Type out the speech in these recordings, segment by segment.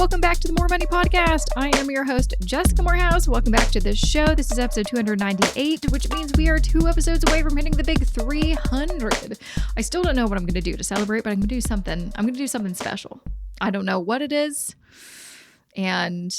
welcome back to the More Money Podcast. I am your host, Jessica Morehouse. Welcome back to the show. This is episode 298, which means we are 2 episodes away from hitting the big 300. I still don't know what I'm going to do to celebrate, but I'm going to do something. I'm going to do something special. I don't know what it is. And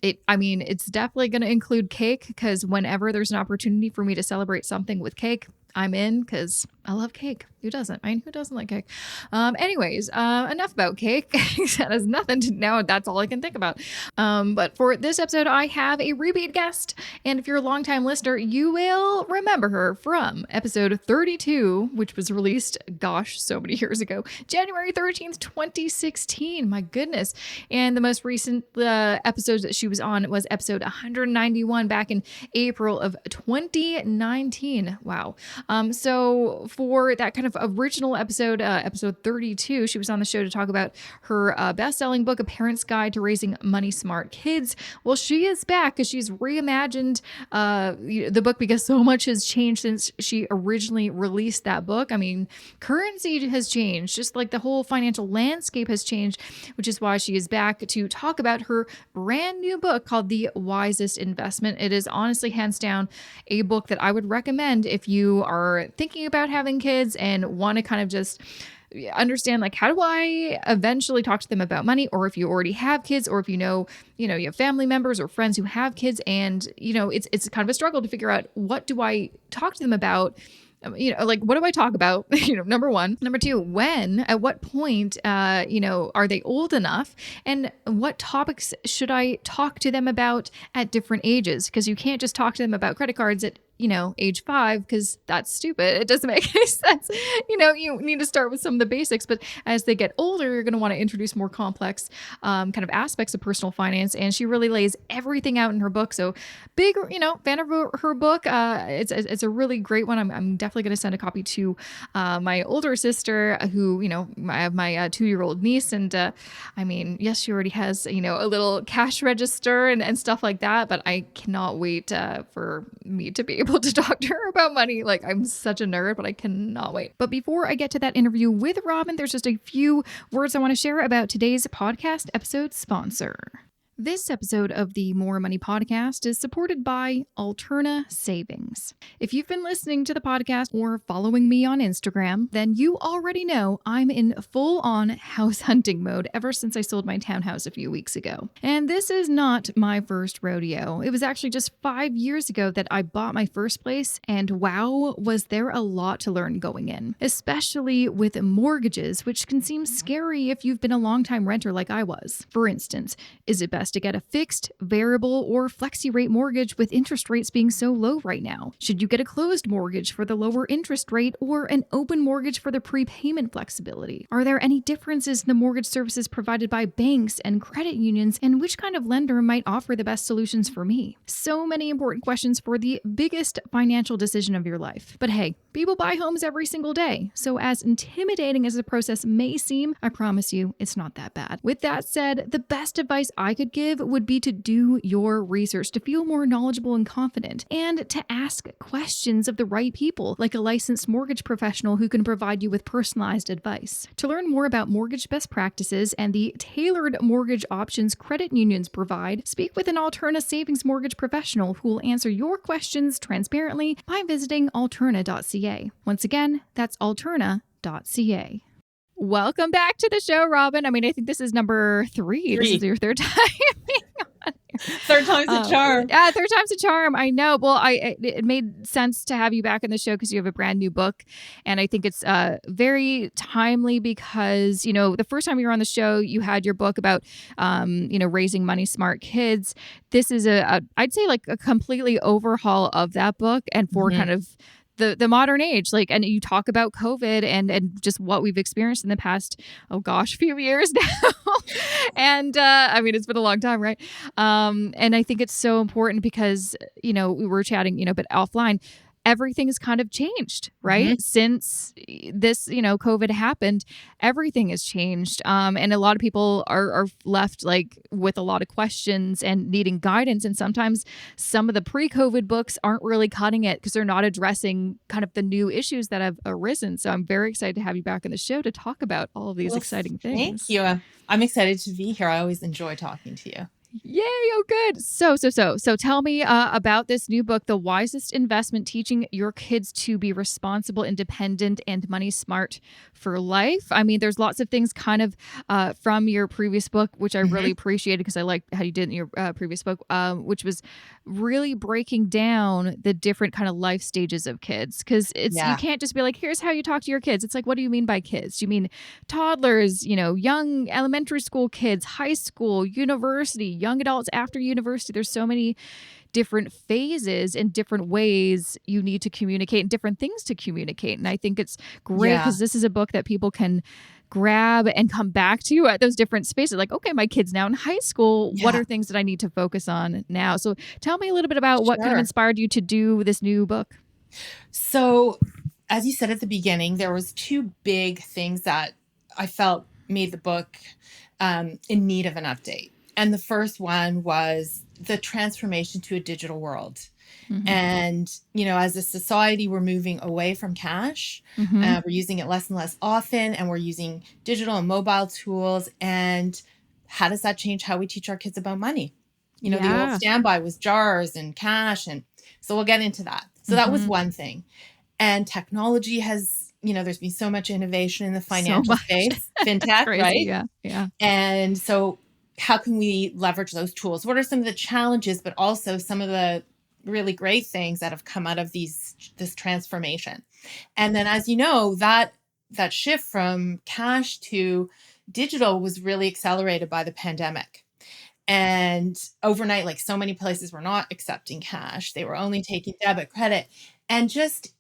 it's definitely going to include cake, because whenever there's an opportunity for me to celebrate something with cake, I'm in, because I love cake. Who doesn't? Who doesn't like cake? Anyways, enough about cake. That has nothing to know. That's all I can think about. But for this episode, I have a repeat guest. And if you're a longtime listener, you will remember her from episode 32, which was released, so many years ago, January 13th, 2016. My goodness. And the most recent episode that she was on was episode 191 back in April of 2019. Wow. So for that kind of original episode, episode 32, she was on the show to talk about her best-selling book, A Parent's Guide to Raising Money Smart Kids. Well, she is back because she's reimagined the book, because so much has changed since she originally released that book. I mean, currency has changed, just like the whole financial landscape has changed, which is why she is back to talk about her brand new book called The Wisest Investment. It is honestly, hands down, a book that I would recommend if you are thinking about having kids and want to kind of just understand, like, how do I eventually talk to them about money? Or if you already have kids, or if you know, you have family members or friends who have kids, and it's kind of a struggle to figure out, what do I talk to them about? What do I talk about? Number one. Number two, at what point, are they old enough? And what topics should I talk to them about at different ages? Because you can't just talk to them about credit cards at age 5, because that's stupid. It doesn't make any sense. You need to start with some of the basics, but as they get older, you're going to want to introduce more complex kind of aspects of personal finance. And she really lays everything out in her book. So big, fan of her book. It's a really great one. I'm definitely going to send a copy to my older sister, who, I have my 2-year-old niece. And yes, she already has, a little cash register and stuff like that, but I cannot wait for me to be able to talk to her about money. Like, I'm such a nerd, but I cannot wait. But before I get to that interview with Robin, there's just a few words I want to share about today's podcast episode sponsor. This episode of the More Money Podcast is supported by Alterna Savings. If you've been listening to the podcast or following me on Instagram, then you already know I'm in full-on house hunting mode ever since I sold my townhouse a few weeks ago. And this is not my first rodeo. It was actually just 5 years ago that I bought my first place, and wow, was there a lot to learn going in, especially with mortgages, which can seem scary if you've been a long-time renter like I was. For instance, is it best to get a fixed, variable, or flexi rate mortgage with interest rates being so low right now? Should you get a closed mortgage for the lower interest rate, or an open mortgage for the prepayment flexibility? Are there any differences in the mortgage services provided by banks and credit unions, and which kind of lender might offer the best solutions for me? So many important questions for the biggest financial decision of your life. But hey, people buy homes every single day, so as intimidating as the process may seem, I promise you it's not that bad. With that said, the best advice I could give would be to do your research, to feel more knowledgeable and confident, and to ask questions of the right people, like a licensed mortgage professional who can provide you with personalized advice. To learn more about mortgage best practices and the tailored mortgage options credit unions provide, speak with an Alterna Savings mortgage professional who will answer your questions transparently by visiting alterna.ca. Once again, that's alterna.ca. Welcome back to the show, Robin. I think this is number 3. This is your third time being on here. Third time's a charm. Yeah, third time's a charm. I know. Well, it made sense to have you back on the show because you have a brand new book. And I think it's very timely because, the first time you were on the show, you had your book about, raising money smart kids. This is I'd say like a completely overhaul of that book, and for kind of the modern age, and you talk about COVID and just what we've experienced in the past, few years now. And it's been a long time, right? And I think it's so important because, we were chatting, but offline, everything's kind of changed, Mhm. right? Since this, COVID happened, everything has changed. And a lot of people are left like with a lot of questions and needing guidance. And sometimes some of the pre-COVID books aren't really cutting it because they're not addressing kind of the new issues that have arisen. So I'm very excited to have you back on the show to talk about all of these Well, exciting thank things. you. I'm excited to be here. I always enjoy talking to you. Yay! Oh, good. So tell me about this new book, The Wisest Investment: Teaching Your Kids to Be Responsible, Independent, and Money Smart for Life. I mean, there's lots of things kind of from your previous book, which I really Mhm. appreciated because I liked how you did in your previous book, which was really breaking down the different kind of life stages of kids. Because you Yeah. can't just be like, here's how you talk to your kids. It's like, what do you mean by kids? Do you mean toddlers, young elementary school kids, high school, university, young adults after university? There's so many different phases and different ways you need to communicate and different things to communicate. And I think it's great Yeah. because this is a book that people can grab and come back to at those different spaces. Like, okay, my kid's now in high school. What Yeah. are things that I need to focus on now? So tell me a little bit about what kind of Sure. inspired you to do this new book. So, as you said at the beginning, there was two big things that I felt made the book in need of an update. And the first one was the transformation to a digital world. Hmm. And, as a society, we're moving away from cash. Hmm. We're using it less and less often, and we're using digital and mobile tools. And how does that change how we teach our kids about money? The old Yeah. standby was jars and cash. And so we'll get into that. So that was Hmm. one thing. And technology has, there's been so much innovation in the So financial much. space, It's fintech, crazy. right? Yeah. Yeah. And so, how can we leverage those tools? What are some of the challenges, but also some of the really great things that have come out of this transformation? And then, as you know, that shift from cash to digital was really accelerated by the pandemic. And overnight, like so many places were not accepting cash; they were only taking debit, credit, and just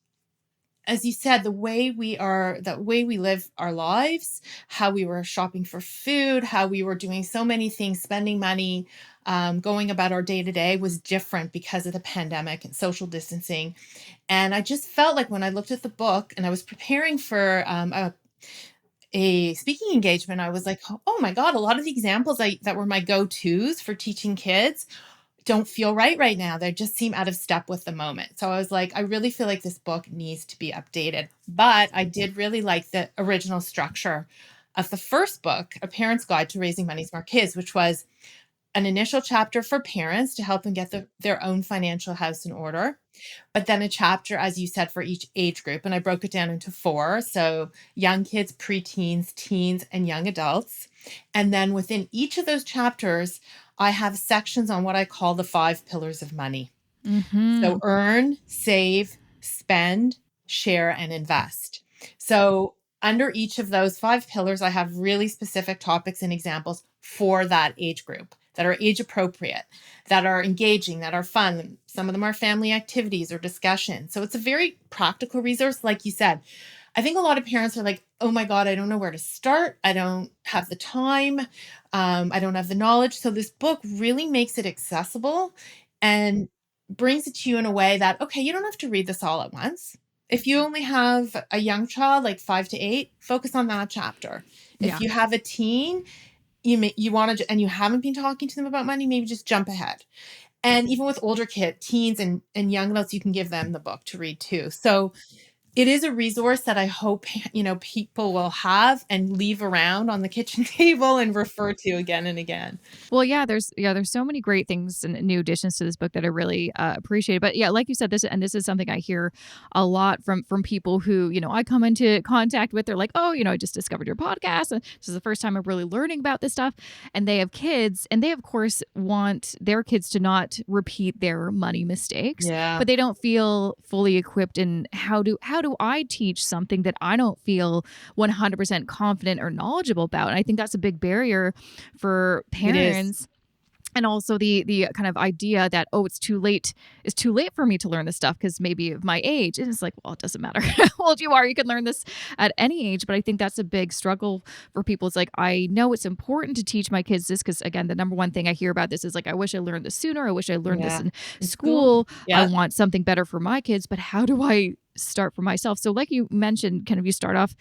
as you said, the way we live our lives, how we were shopping for food, how we were doing so many things, spending money, going about our day to day was different because of the pandemic and social distancing. And I just felt like when I looked at the book and I was preparing for a speaking engagement, I was like, oh my God, a lot of the examples that were my go tos for teaching kids don't feel right now. They just seem out of step with the moment. So I was like, I really feel like this book needs to be updated. But I did really like the original structure of the first book, A Parent's Guide to Raising Money Smart Kids, which was an initial chapter for parents to help them get their own financial house in order. But then a chapter, as you said, for each age group. And I broke it down into four. So young kids, preteens, teens, and young adults. And then within each of those chapters, I have sections on what I call the 5 pillars of money. Hmm. So earn, save, spend, share, and invest. So under each of those 5 pillars, I have really specific topics and examples for that age group that are age appropriate, that are engaging, that are fun. Some of them are family activities or discussions. So it's a very practical resource. Like you said, I think a lot of parents are like, oh my God, I don't know where to start. I don't have the time. I don't have the knowledge. So this book really makes it accessible and brings it to you in a way that, okay, you don't have to read this all at once. If you only have a young child, like 5 to 8, focus on that chapter. If Yeah. you have a teen, you want to, and you haven't been talking to them about money, maybe just jump ahead. And even with older teens and young adults, you can give them the book to read too. So it is a resource that I hope, people will have and leave around on the kitchen table and refer to again and again. Well, there's so many great things and new additions to this book that I really appreciate. But yeah, like you said, this is something I hear a lot from people who I come into contact with. They're like, oh, I just discovered your podcast, and this is the first time I'm really learning about this stuff. And they have kids, and they of course want their kids to not repeat their money mistakes, Yeah, but they don't feel fully equipped in how do I teach something that I don't feel 100% confident or knowledgeable about. And I think that's a big barrier for it is. parents And also the kind of idea that, oh, it's too late for me to learn this stuff because maybe of my age. And it's like, well, it doesn't matter how old you are. You can learn this at any age. But I think that's a big struggle for people. It's like, I know it's important to teach my kids this because, again, the number one thing I hear about this is like, I wish I learned this sooner. I wish I learned this Yeah. in In school. school. I Yeah. want something better for my kids. But how do I start for myself? So like you mentioned, kind of you start off,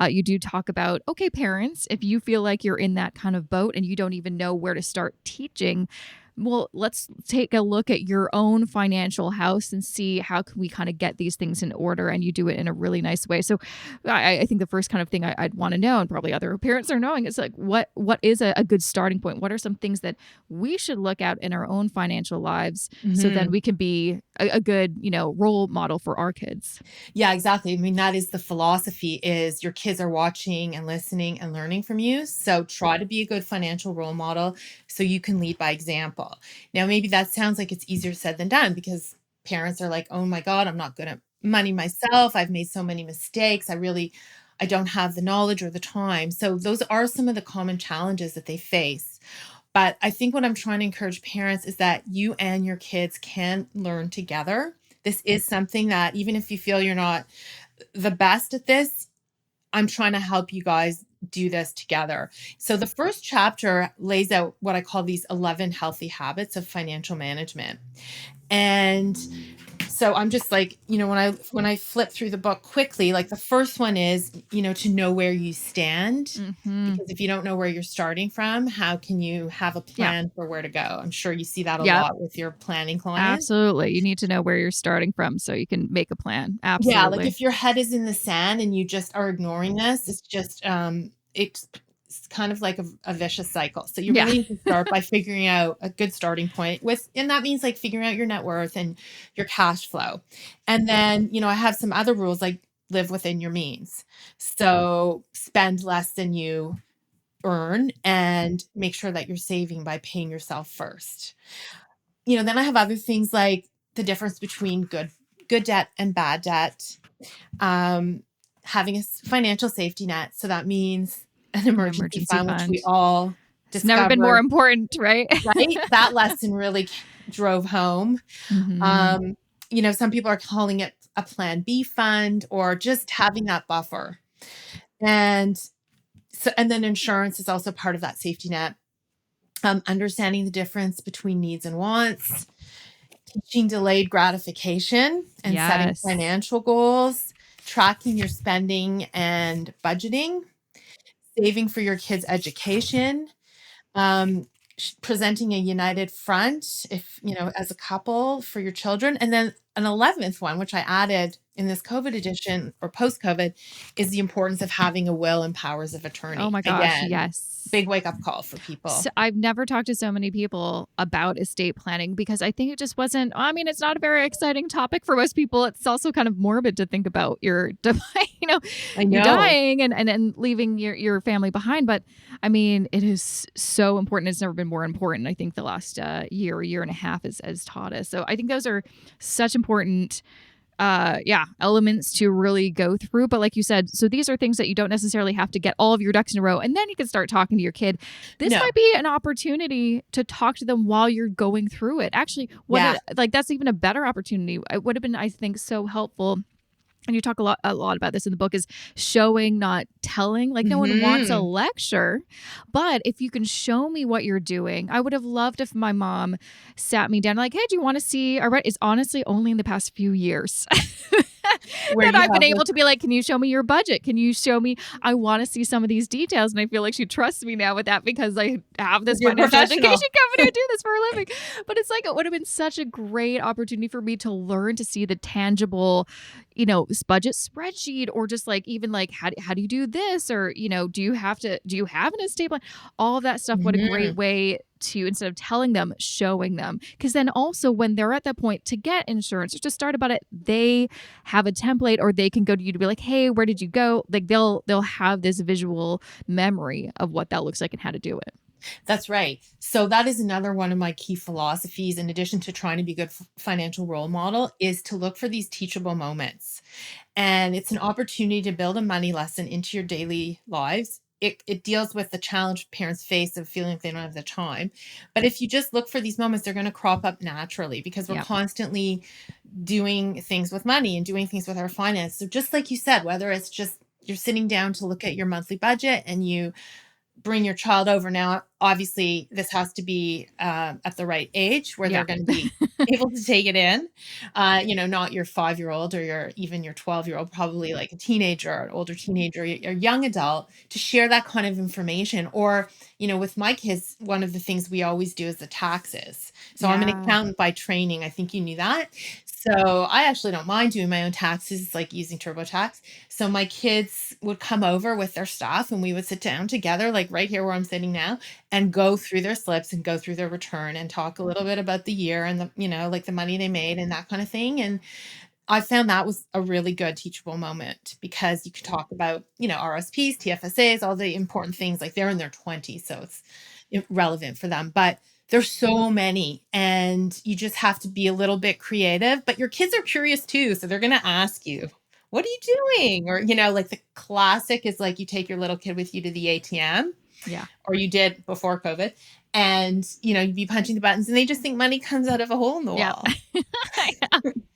you do talk about, okay, parents, if you feel like you're in that kind of boat and you don't even know where to start teaching, well, let's take a look at your own financial house and see how can we kind of get these things in order, and you do it in a really nice way. So I think the first kind of thing I'd want to know, and probably other parents are knowing, is like, what is a good starting point? What are some things that we should look at in our own financial lives so then Mhm. we can be a good, role model for our kids? Yeah, exactly. I mean, that is the philosophy is your kids are watching and listening and learning from you. So try to be a good financial role model so you can lead by example. Now, maybe that sounds like it's easier said than done because parents are like, "Oh my God, I'm not good at money myself. I've made so many mistakes. I don't have the knowledge or the time." So those are some of the common challenges that they face. But I think what I'm trying to encourage parents is that you and your kids can learn together. This is something that even if you feel you're not the best at this, I'm trying to help you guys do this together. So the first chapter lays out what I call these 11 healthy habits of financial management. And so I'm just like, when I flip through the book quickly, like the first one is, to know where you stand. Hmm. Because if you don't know where you're starting from, how can you have a Yeah. plan for where to go? I'm sure you see that a Yep. lot with your planning clients. Absolutely. You need to know where you're starting from so you can make a plan. Yeah, like Absolutely. if your head is in the sand and you just are ignoring this, it's kind of like a vicious cycle. So you Yeah. really need to start by figuring out a good starting point and that means like figuring out your net worth and your cash flow. And then, I have some other rules like live within your means. So spend less than you earn and make sure that you're saving by paying yourself first. Then I have other things like the difference between good debt and bad debt, um, having a financial safety net. So that means an An emergency emergency fund, which we fund. all It's never been more discovered, important, right? right? That lesson really drove home. Hmm. Um, some people are calling it a plan B fund or just having that buffer. And and then insurance is also part of that safety net. Understanding the difference between needs and wants, teaching delayed gratification and setting Yes. financial goals, tracking your spending and budgeting, saving for your kids' education, um, presenting a united front as a couple for your children. And then an 11th one, which I added in this COVID edition or post-COVID, is the importance of having a will and powers of Oh attorney. my gosh. Again, Yes. big wake up call for people. So I've never talked to so many people about estate planning because I think it just wasn't, I mean, it's not a very exciting topic for most people. It's also kind of morbid to think about you know, I you know. dying and leaving your family behind. But I mean, it is so important. It's never been more important. I think the last year and a half has taught us. So I think those are such important elements to really go through. But like you said, so these are things that you don't necessarily have to get all of your ducks in a row and then you can start talking to your kid. This No. might be an opportunity to talk to them while you're going through it. Actually, Yeah. that's even a better opportunity. It would have been, I think, so helpful. And you talk a lot about this in the book, is showing, not telling. Like, no one wants a Hmm. lecture, but if you can show me what you're doing. I would have loved if my mom sat me down like, hey, do you want to see our rent? It's honestly only in the past few years Where that you I've been have this able to be like, can you show me your budget? Can you show me? I want to see some of these details. And I feel like she trusts me now with that because I have this you're financial education professional. company. I do this for a living. But it's like, it would have been such a great opportunity for me to learn to see the tangible, budget spreadsheet, or just like, even like, how do you do this? Or, do you have an estate plan? All of that stuff. What a great Mhm. way to, instead of telling them, showing them. Because then also when they're at that point to get insurance or to start about it, they have a template, or they can go to you to be like, hey, where did you go? Like they'll have this visual memory of what that looks like and how to do it. That's right. So that is another one of my key philosophies, in addition to trying to be a good financial role model, is to look for these teachable moments. And it's an opportunity to build a money lesson into your daily lives it deals with the challenge parents face of feeling like they don't have the time. But if you just look for these moments, they're going to crop up naturally because we're Yep. constantly doing things with money and doing things with our finance. So just like you said, whether it's just you're sitting down to look at your monthly budget and you bring your child over. Now, obviously, this has to be at the right age where Yeah. they're going to be able to take it in. Not your 5-year-old or even your 12-year-old, probably like a teenager, or an older teenager, or a young adult, to share that kind of information. Or, with my kids, one of the things we always do is the taxes. So I'm an Yeah. accountant by training. I think you knew that. So I actually don't mind doing my own taxes. It's like using TurboTax. So my kids would come over with their stuff and we would sit down together, like right here where I'm sitting now, and go through their slips and go through their return and talk a little bit about the year and like the money they made and that kind of thing. And I found that was a really good teachable moment because you could talk about, RSPs, TFSAs, all the important things. Like they're in their 20s, so it's relevant for them. But there's so many, and you just have to be a little bit creative. But your kids are curious too, so they're going to ask you, "What are you doing?" Or, like the classic is like you take your little kid with you to the ATM, Yeah. or you did before COVID, and you'd be punching the buttons, and they just think money comes out of a hole in the Yeah. wall.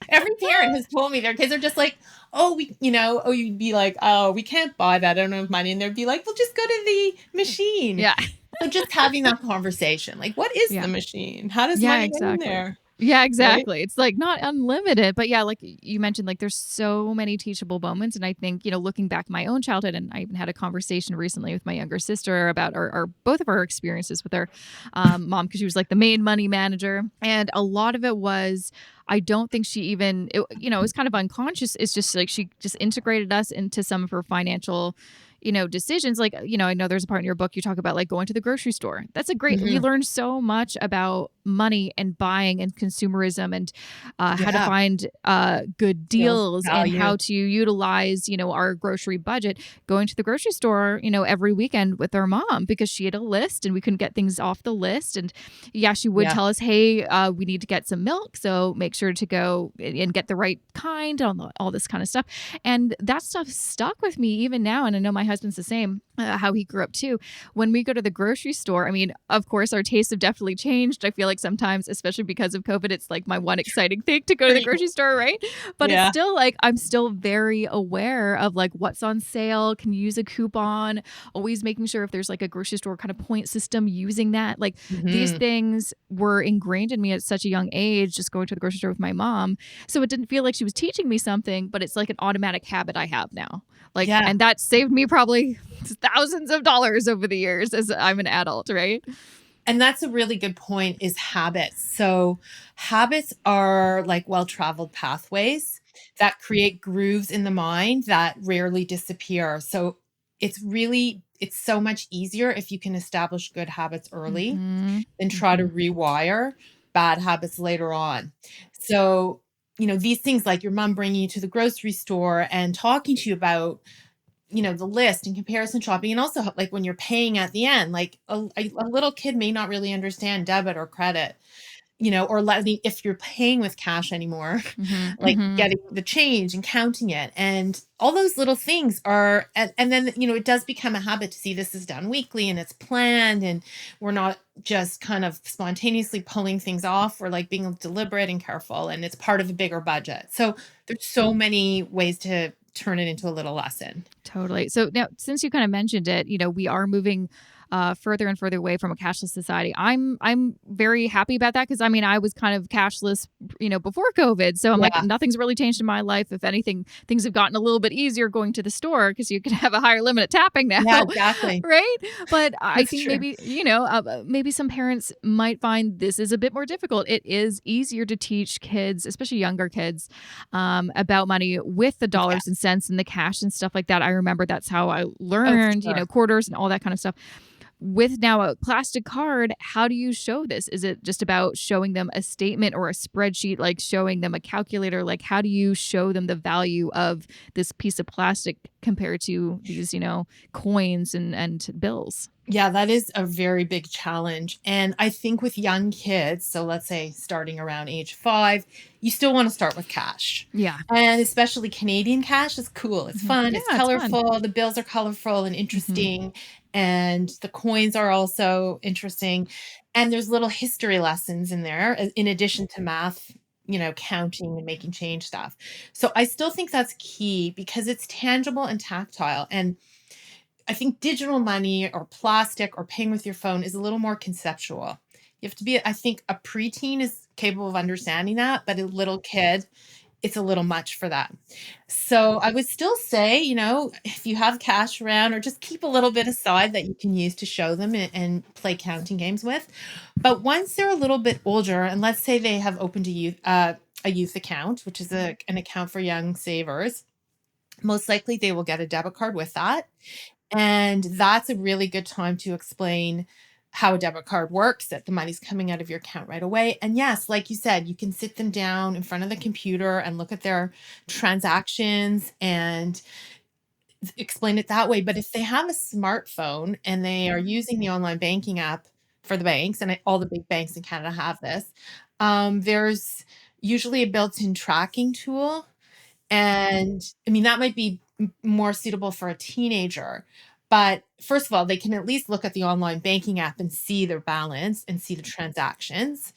Every parent has told me their kids are just like, oh, you'd be like, oh, we can't buy that. I don't have money. And they'd be like, well, just go to the machine. Yeah. So just having that conversation, like, what is Yeah. the machine? How does Yeah, money get in exactly. there? Yeah, Right? exactly. It's like not unlimited, but yeah, like you mentioned, like there's so many teachable moments. And I think, looking back at my own childhood, and I even had a conversation recently with my younger sister about our both of our experiences with her mom, because she was like the main money manager. And a lot of it was, I don't think she even, it was kind of unconscious. It's just like she just integrated us into some of her financial decisions. Like, I know there's a part in your book you talk about like going to the grocery store. That's a great, we learned so much about money and buying and consumerism and how to Yeah. find good deals and value. how to utilize, our grocery budget. Going to the grocery store, every weekend with our mom because she had a list and we couldn't get things off the list. And yeah, she would tell us, hey, we need to get some milk. So make sure to go and get the right kind, all this kind of stuff. And that stuff stuck with me even now. And I know my husband's the same, how he grew up too. When we go to the grocery store, I mean, of course, our tastes have definitely changed. I feel like sometimes, especially because of COVID, it's like my one exciting thing to go to the grocery store, right? But it's still like, I'm still very aware of like what's on sale, can use a coupon, always making sure if there's like a grocery store kind of point system, using that. Like these things were ingrained in me at such a young age, just going to the grocery store with my mom. So it didn't feel like she was teaching me something, but it's like an automatic habit I have now. Like, and that saved me probably thousands of dollars over the years as I'm an adult, right? And that's a really good point, is habits. So habits are like well-traveled pathways that create grooves in the mind that rarely disappear. So it's so much easier if you can establish good habits early than try to rewire bad habits later on. So, these things like your mom bringing you to the grocery store and talking to you about, the list and comparison shopping. And also like when you're paying at the end, like a little kid may not really understand debit or credit, or if you're paying with cash anymore, like getting the change and counting it. And all those little things are, and then, it does become a habit to see this is done weekly and it's planned and we're not just kind of spontaneously pulling things off. We're like being deliberate and careful, and it's part of a bigger budget. So there's so many ways to turn it into a little lesson. Totally. So now, since you kind of mentioned it, we are moving further and further away from a cashless society. I'm very happy about that because I was kind of cashless, before COVID. So I'm like, nothing's really changed in my life. If anything, things have gotten a little bit easier going to the store because you can have a higher limit of tapping now. Yeah, exactly. Right. But I think true. maybe, maybe some parents might find this is a bit more difficult. It is easier to teach kids, especially younger kids, about money with the dollars and cents and the cash and stuff like that. I remember that's how I learned, quarters and all that kind of stuff. With now a plastic card, how do you show this? Is it just about showing them a statement or a spreadsheet, like showing them a calculator? Like, how do you show them the value of this piece of plastic compared to these, coins and bills? Yeah, that is a very big challenge. And I think with young kids, so let's say starting around age 5, you still want to start with cash. Yeah. And especially Canadian cash is cool. It's fun. It's colorful. The bills are colorful and interesting. and the coins are also interesting. And there's little history lessons in there in addition to math, counting and making change stuff. So I still think that's key because it's tangible and tactile. And I think digital money or plastic or paying with your phone is a little more conceptual. You have to be, I think a preteen is capable of understanding that, but a little kid, it's a little much for that. So I would still say, if you have cash around or just keep a little bit aside that you can use to show them and play counting games with. But once they're a little bit older, and let's say they have opened a youth account, which is an account for young savers, most likely they will get a debit card with that. And that's a really good time to explain how a debit card works, that the money's coming out of your account right away. And yes, like you said, you can sit them down in front of the computer and look at their transactions and explain it that way. But if they have a smartphone and they are using the online banking app for the banks, and all the big banks in Canada have this, there's usually a built-in tracking tool. And I mean, that might be more suitable for a teenager. But first of all, they can at least look at the online banking app and see their balance and see the transactions.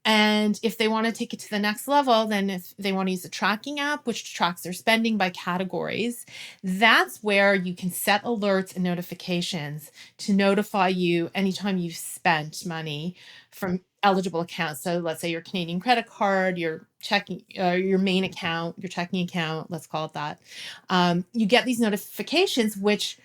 And if they want to take it to the next level, then if they want to use the tracking app, which tracks their spending by categories, that's where you can set alerts and notifications to notify you anytime you've spent money from eligible accounts. So let's say your Canadian credit card, your checking, your main account, your checking account, let's call it that. You get these notifications, which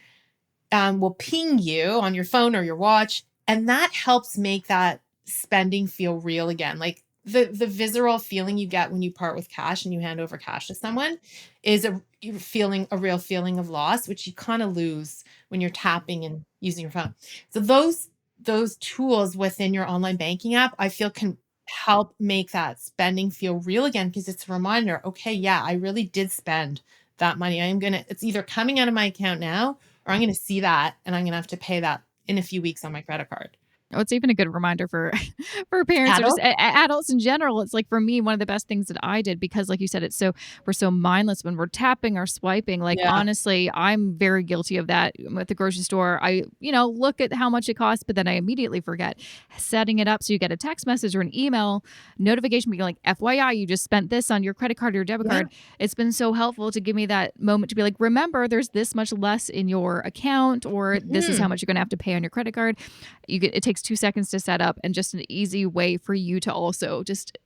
will ping you on your phone or your watch. And that helps make that spending feel real again. Like the visceral feeling you get when you part with cash and you hand over cash to someone is a real feeling of loss, which you kind of lose when you're tapping and using your phone. So those tools within your online banking app, I feel can help make that spending feel real again, because it's a reminder, okay, yeah, I really did spend that money. It's either coming out of my account now, or I'm going to see that and I'm going to have to pay that in a few weeks on my credit card. Oh, it's even a good reminder for for parents or just adults in general. It's like, for me, one of the best things that I did, because like you said, we're so mindless when we're tapping or swiping. Like, honestly, I'm very guilty of that at the grocery store. I, look at how much it costs, but then I immediately forget. Setting it up so you get a text message or an email notification being like, FYI, you just spent this on your credit card or your debit card. It's been so helpful to give me that moment to be like, remember, there's this much less in your account, or this is how much you're going to have to pay on your credit card. It takes 2 seconds to set up, and just an easy way for you to also just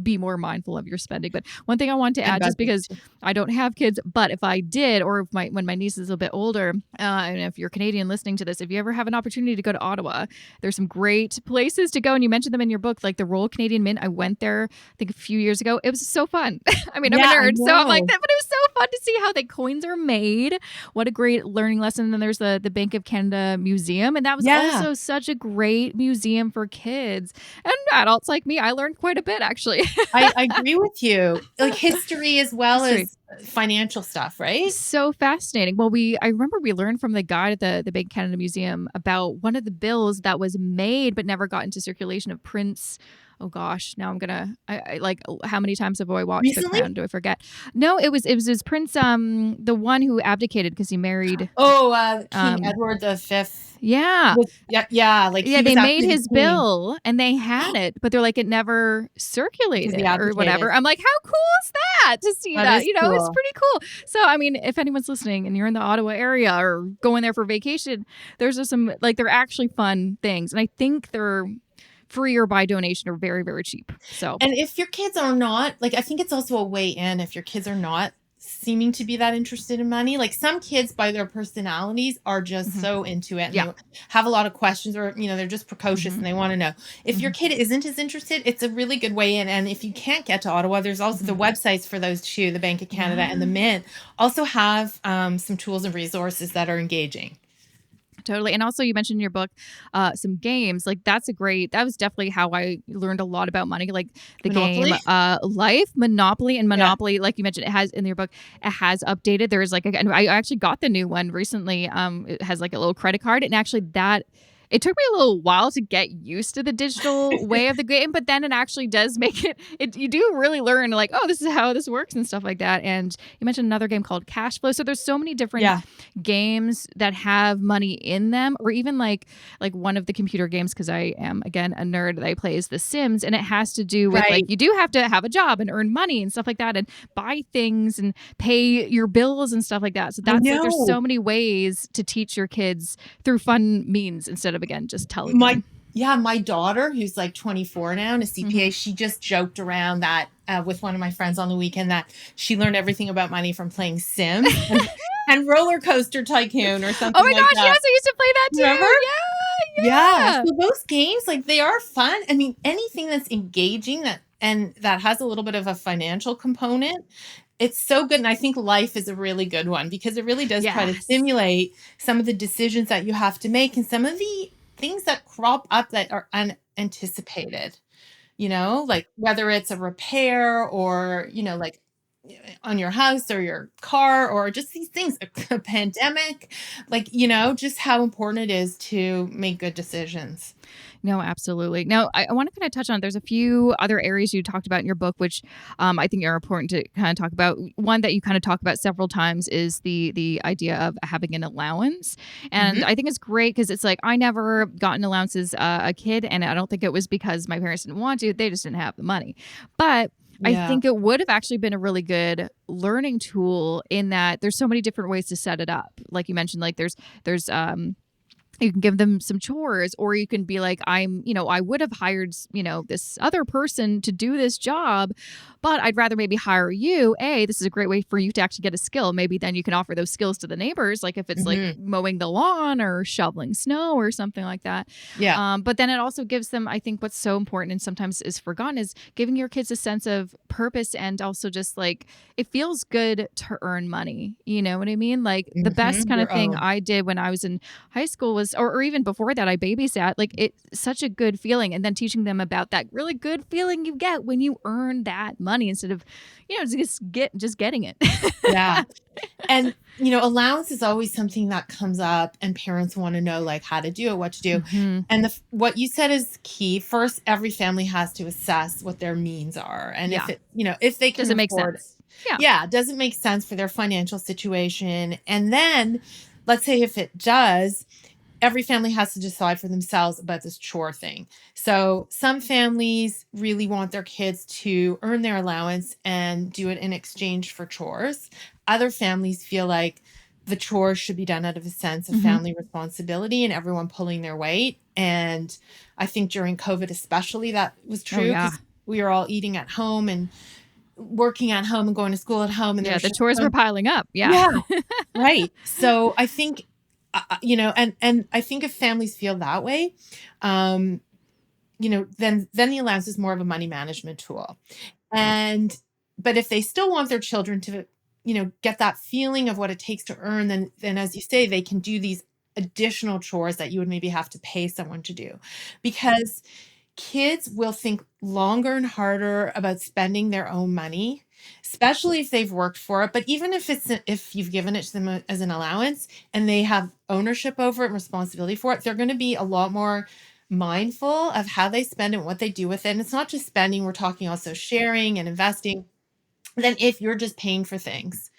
be more mindful of your spending. But one thing I want to add, just because I don't have kids, but if I did, or if when my niece is a bit older, and if you're Canadian listening to this, if you ever have an opportunity to go to Ottawa, there's some great places to go. And you mentioned them in your book, like the Royal Canadian Mint. I went there, I think a few years ago. It was so fun. I mean, I'm a nerd, so I'm like that, but it was so fun to see how the coins are made. What a great learning lesson. And then there's the Bank of Canada Museum. And that was also such a great museum for kids and adults like me. I learned quite a bit, actually. I agree with you. Like history as well as financial stuff, right? So fascinating. Well, I remember we learned from the guide at the Bank Canada Museum about one of the bills that was made but never got into circulation of Prince. Oh gosh, now I'm gonna. I like, how many times have I watched Recently? The Crown? Do I forget? No, it was Prince, the one who abdicated because he married. King Edward V. Yeah. They made his bill and they had it, but they're like, it never circulated or whatever. I'm like, how cool is that to see that? Cool. It's pretty cool. So, I mean, if anyone's listening and you're in the Ottawa area or going there for vacation, there's some, like, they're actually fun things. And I think they're free or by donation, or very, very cheap. So, and if your kids are not, like, I think it's also a way in if your kids are not seeming to be that interested in money. Like, some kids by their personalities are just so into it and they have a lot of questions, or they're just precocious and they want to know. If your kid isn't as interested, it's a really good way in. And if you can't get to Ottawa, there's also the websites for those two, the Bank of Canada and the Mint, also have some tools and resources that are engaging. Totally. And also, you mentioned in your book some games. Like, that was definitely how I learned a lot about money. Like the Monopoly? game Life, Monopoly, and Monopoly, like you mentioned, it has in your book, it has updated. There's like, I actually got the new one recently. It has like a little credit card, and actually that It took me a little while to get used to the digital way of the game, but then it actually does make it you do really learn like, oh, this is how this works and stuff like that. And you mentioned another game called Cash Flow. So there's so many different Yeah. games that have money in them, or even like one of the computer games, because I am again a nerd that I play is The Sims, and it has to do with Right. like you do have to have a job and earn money and stuff like that and buy things and pay your bills and stuff like that. So I that's like there's know. so many ways to teach your kids through fun means instead of again just telling My them. yeah, my daughter, who's like 24 now and a Hmm. CPA, she just joked around that with one of my friends on the weekend that she learned everything about money from playing Sims and Roller Coaster Tycoon or Oh something my like gosh, that. yes, I used to play that Remember? too. Yeah. Yeah, So those games, like they are fun. I mean, anything that's engaging that has a little bit of a financial component, it's so good. And I think life is a really good one because it really does try yeah. to Yes. stimulate some of the decisions that you have to make and some of the things that crop up that are unanticipated, like whether it's a repair or, like on your house or your car or just these things, a pandemic, like, just how important it is to make good decisions. No, absolutely. Now, I want to kind of touch on. There's a few other areas you talked about in your book, which I think are important to kind of talk about. One that you kind of talk about several times is the idea of having an allowance, and Hmm. I think it's great because it's like I never got an allowance as a kid, and I don't think it was because my parents didn't want to; they just didn't have the money. But I Yeah. think it would have actually been a really good learning tool in that there's so many different ways to set it up. Like you mentioned, like there's you can give them some chores, or you can be like, I would have hired, this other person to do this job, but I'd rather maybe hire you. This is a great way for you to actually get a skill. Maybe then you can offer those skills to the neighbors, like if it's like Hmm. mowing the lawn or shoveling snow or something like that. Yeah. But then it also gives them, I think what's so important and sometimes is forgotten is giving your kids a sense of purpose, and also just like it feels good to earn money. You know what I mean? Like the best kind of Your thing own. I did when I was in high school was, or even before that, I babysat. Like it's such a good feeling, and then teaching them about that really good feeling you get when you earn that money instead of, just getting it. Yeah. And, allowance is always something that comes up and parents want to know like how to do it, what to do. Hmm. And what you said is key. First, every family has to assess what their means are. And Yeah. if they can Does it make afford it. sense? Yeah. Yeah, does it make sense for their financial situation? And then let's say if it does, every family has to decide for themselves about this chore thing. So some families really want their kids to earn their allowance and do it in exchange for chores. Other families feel like the chores should be done out of a sense of Hmm. family responsibility and everyone pulling their weight. And I think during COVID, especially, that was Oh true yeah. because we were all eating at home and working at home and going to school at home. And there Yeah. was The just chores were so piling up. Yeah. yeah. Right. So I think, and I think if families feel that way, um, then the allowance is more of a money management tool. And but if they still want their children to, get that feeling of what it takes to earn, then as you say, they can do these additional chores that you would maybe have to pay someone to do, because kids will think longer and harder about spending their own money, especially if they've worked for it. But even if you've given it to them as an allowance and they have ownership over it and responsibility for it, they're going to be a lot more mindful of how they spend and what they do with it. And it's not just spending, we're talking also sharing and investing. Than if you're just paying for things.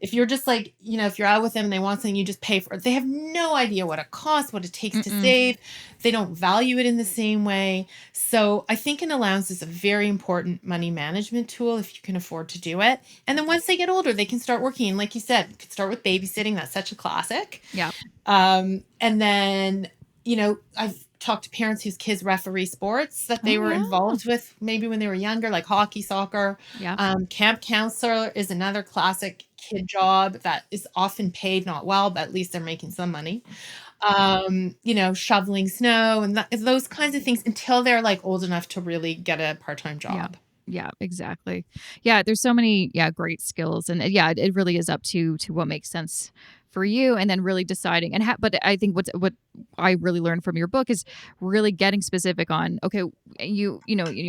If you're just like, if you're out with them and they want something, you just pay for it. They have no idea what it costs, what it takes to Mm-mm. save. They don't value it in the same way. So I think an allowance is a very important money management tool if you can afford to do it. And then once they get older, they can start working. And like you said, you could start with babysitting. That's such a classic. Yeah. And then, I've talked to parents whose kids referee sports that they Oh were yeah. involved with maybe when they were younger, like hockey, soccer. Yeah. Camp counselor is another classic kid job that is often paid not well, but at least they're making some money. Shoveling snow and those kinds of things until they're like old enough to really get a part-time Yeah. job. Yeah, exactly. Yeah, there's so many great skills, and yeah, it really is up to what makes sense for you, and then really deciding but I think what I really learned from your book is really getting specific on, okay, you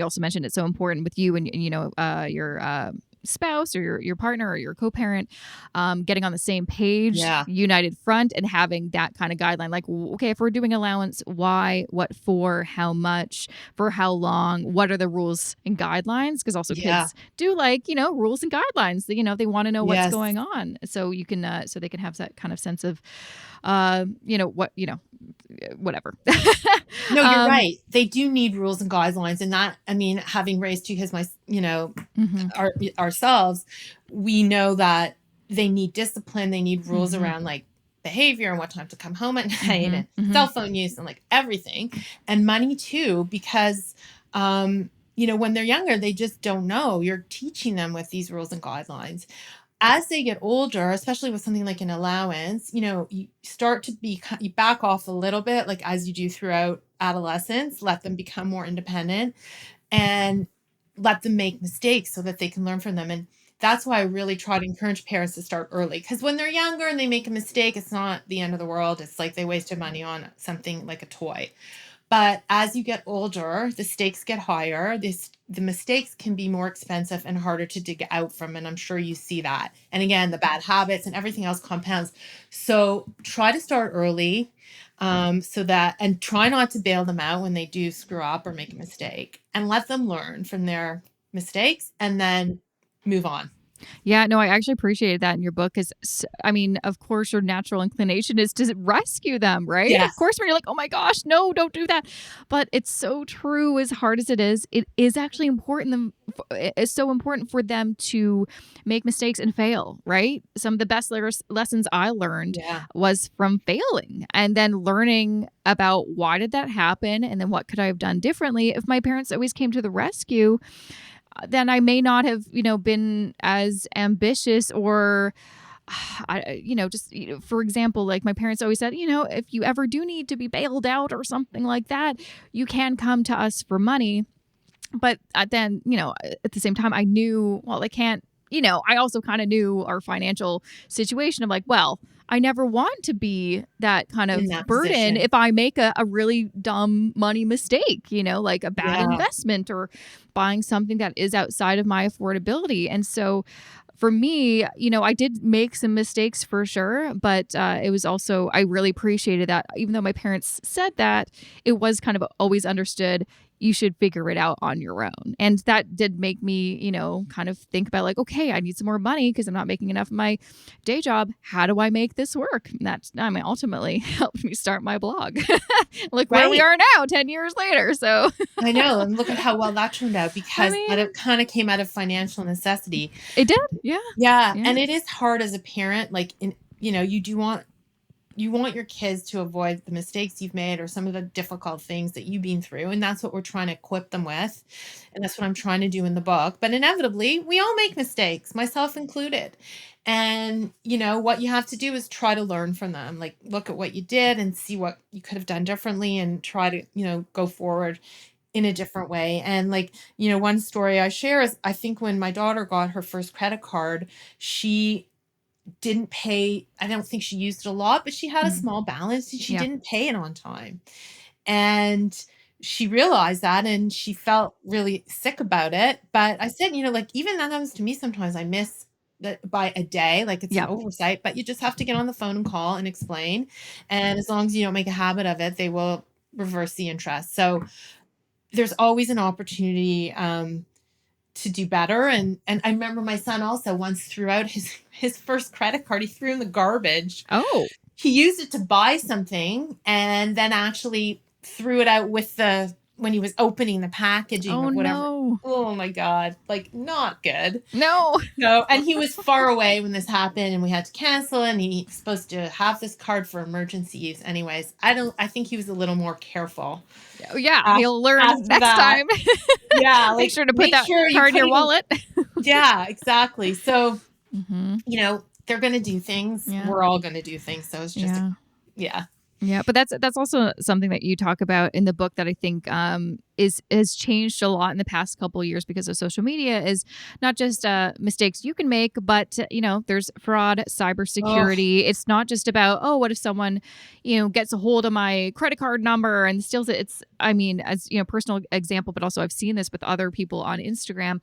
also mentioned it's so important with you and your spouse or your partner or your co-parent getting on the same page, Yeah. united front, and having that kind of guideline. Like, okay, if we're doing allowance, why, what for, how much, for how long, what are the rules and guidelines? Because also Yeah. kids do like, rules and guidelines. They want to know what's Yes. going on. So you can, so they can have that kind of sense of, whatever. No, you're right. They do need rules and guidelines. And that, I mean, having raised two kids, Mhm. ourselves, we know that they need discipline. They need rules Mhm. around like behavior and what time to come home at night and Mhm. cell phone use and like everything, and money too, because, when they're younger, they just don't know. You're teaching them with these rules and guidelines. As they get older, especially with something like an allowance, you start to you back off a little bit, like as you do throughout adolescence, let them become more independent and let them make mistakes so that they can learn from them. And that's why I really try to encourage parents to start early. Because when they're younger and they make a mistake, it's not the end of the world. It's like they wasted money on something like a toy. But as you get older, the stakes get higher. The mistakes can be more expensive and harder to dig out from. And I'm sure you see that. And again, the bad habits and everything else compounds. So try to start early, and try not to bail them out when they do screw up or make a mistake, and let them learn from their mistakes and then move on. Yeah, no, I actually appreciated that in your book. Of course, your natural inclination is to rescue them, right? Of Yes. course, when you're like, oh my gosh, no, don't do that. But it's so true, as hard as it is actually important. It's so important for them to make mistakes and fail, right? Some of the best lessons I learned Yeah. was from failing and then learning about why did that happen and then what could I have done differently. If my parents always came to the rescue, then I may not have, been as ambitious or, for example, like my parents always said, if you ever do need to be bailed out or something like that, you can come to us for money. But then, at the same time, I knew, well, I can't, I also kind of knew our financial situation of like, well, I never want to be that kind In of that burden position. if I make a really dumb money mistake, like a bad Yeah. investment or buying something that is outside of my affordability. And so for me, I did make some mistakes for sure, but it was also, I really appreciated that even though my parents said that, it was kind of always understood you should figure it out on your own. And that did make me, kind of think about like, okay, I need some more money because I'm not making enough of my day job. How do I make this work? And that, ultimately helped me start my blog. Look where we Right. are now, 10 years later. So, I know. And look at how well that turned out, I because mean, that kind of came out of financial necessity. it did. Yeah. Yeah. Yeah. And it is hard as a parent. Like, you want your kids to avoid the mistakes you've made or some of the difficult things that you've been through. And that's what we're trying to equip them with. And that's what I'm trying to do in the book. But inevitably, we all make mistakes, myself included. And, what you have to do is try to learn from them. Like, look at what you did and see what you could have done differently and try to, go forward in a different way. And like, one story I share is, I think when my daughter got her first credit card, she didn't pay. I don't think she used it a lot, but she had a Mhm. small balance and she Yeah. didn't pay it on time. And she realized that and she felt really sick about it. But I said, like, even that happens to me sometimes. I miss that by a day, like it's an Yeah. oversight, but you just have to get on the phone and call and explain. And as long as you don't make a habit of it, they will reverse the interest. So there's always an opportunity to do better. And I remember my son also once threw out his first credit card. He threw in the garbage. Oh. He used it to buy something and then actually threw it out when he was opening the packaging Oh of whatever. no. Oh my God. Like, not good. No. No. And he was far away when this happened and we had to cancel, and he was supposed to have this card for emergency use. Anyways, I think he was a little more careful. Yeah, he'll learn After next that. time. Yeah. Make Like, sure to put make that sure you card in put your it wallet. Yeah, exactly. So, Mhm. they're going to do things. Yeah. We're all going to do things. So it's just, Yeah. yeah. Yeah, but that's also something that you talk about in the book that I think has changed a lot in the past couple of years because of social media is not just mistakes you can make, but there's fraud, Oh, cybersecurity. It's not just about, oh, what if someone gets a hold of my credit card number and steals it. It's, I mean, as personal example, but also I've seen this with other people on Instagram,